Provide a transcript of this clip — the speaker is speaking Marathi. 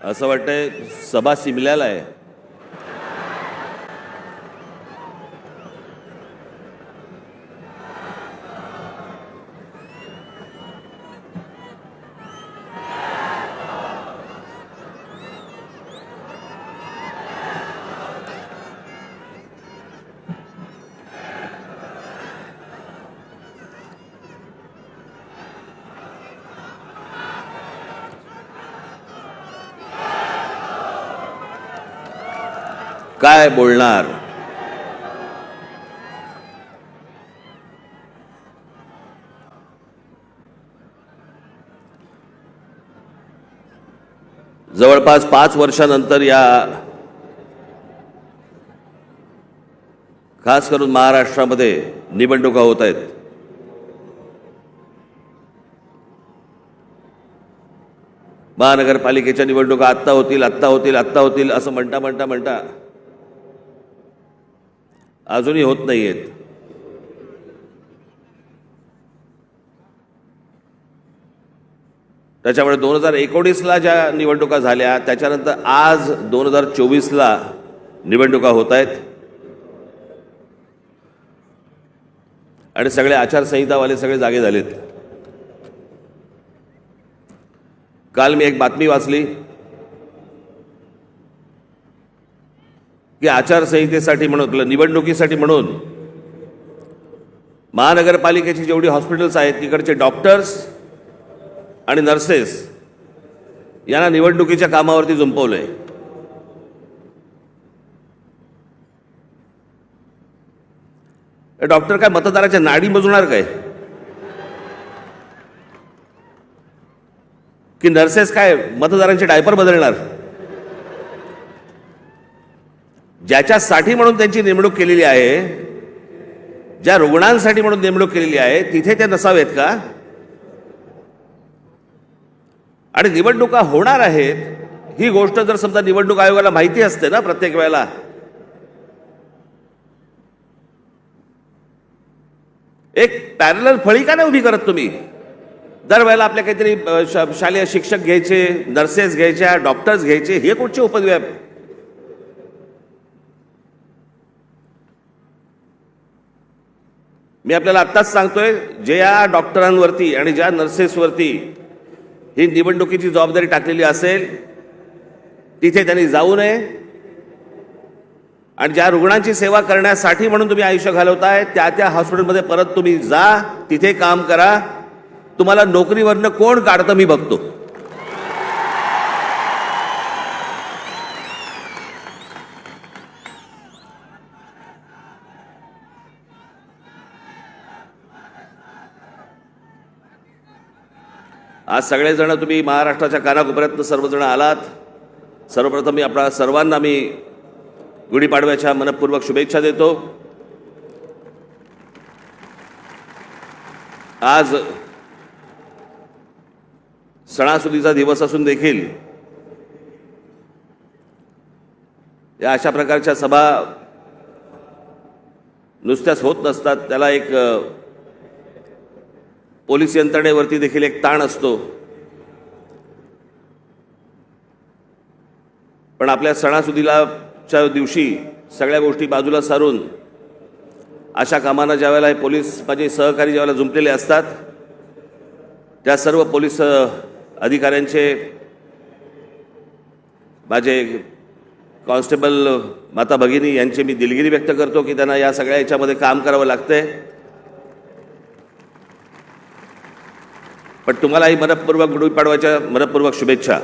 असं वाटतंय सभा सिमल्याला आहे. काय बोलणार? जवळपास 5 वर्षानंतर या खास करून महाराष्ट्रामध्ये निवडणुका होत आहेत. महानगरपालिकेच्या निवडणुका आत्ता होतील असं म्हणता अजूनही होत नाहीयेत. त्याच्यामुळे 2019ला ज्या निवडणुका झाल्या त्याच्यानंतर आज 2024ला निवडणुका होत आहेत आणि सगळे आचारसंहितावाले सगळे जागे झालेत. काल मी एक बातमी वाचली की आचारसंहितेसाठी म्हणून निवडणुकीसाठी म्हणून महानगरपालिकेची जेवढी हॉस्पिटल्स आहेत तिकडचे डॉक्टर्स आणि नर्सेस यांना निवडणुकीच्या कामावरती जुंपवलंय. डॉक्टर काय मतदाराच्या नाडी मोजणार काय की नर्सेस काय मतदारांचे डायपर बदलणार? ज्याच्यासाठी म्हणून त्यांची नेमणूक केलेली आहे, ज्या रुग्णांसाठी म्हणून नेमणूक केलेली आहे तिथे ते नसावेत का? आणि निवडणुका होणार आहेत ही गोष्ट जर समजा निवडणूक आयोगाला माहिती असते ना प्रत्येक वेळेला, एक पॅरलल फळी का नाही उभी करत तुम्ही? दरवेळेला आपल्या काहीतरी शालेय शिक्षक घ्यायचे, नर्सेस घ्यायच्या, डॉक्टर्स घ्यायचे, हे कुठचे उपद्व्याप? मी आपल्याला आत्ताच सांगतोय, ज्या डॉक्टरांवरती आणि ज्या नर्सेसवरती ही निवडणुकीची जबाबदारी टाकलेली असेल तिथे त्यांनी जाऊ नये आणि ज्या रुग्णांची सेवा करण्यासाठी म्हणून तुम्ही आयुष्य घालवताय त्या हॉस्पिटलमध्ये परत तुम्ही जा, तिथे काम करा. तुम्हाला नोकरीवरनं कोण काढतं मी बघतो. आज सगळेजण तुम्ही महाराष्ट्राच्या कानाकोपऱ्यातून सर्वजण आलात. सर्वप्रथम मी आपल्या सर्वांना गुढीपाडव्याच्या मनपूर्वक शुभेच्छा देतो. आज सणासुदीचा दिवस असून देखील या अशा प्रकारच्या सभा नुसत्याच होत नसतात. त्याला एक पोलीस यंत्रणेवरती देखील एक ताण असतो. पण आपल्या सणासुदीच्या दिवशी सगळ्या गोष्टी बाजूला सारून अशा कामांना ज्यावेळेला हे पोलीस माझे सहकारी ज्यावेळेला जुंपलेले असतात त्या सर्व पोलीस अधिकाऱ्यांचे, माझे कॉन्स्टेबल माता भगिनी यांची मी दिलगिरी व्यक्त करतो की त्यांना या सगळ्या याच्यामध्ये काम करावं लागतंय. पण तुम्हालाही मनपूर्वक गुढीपाडव्याच्या मनपूर्वक शुभेच्छा.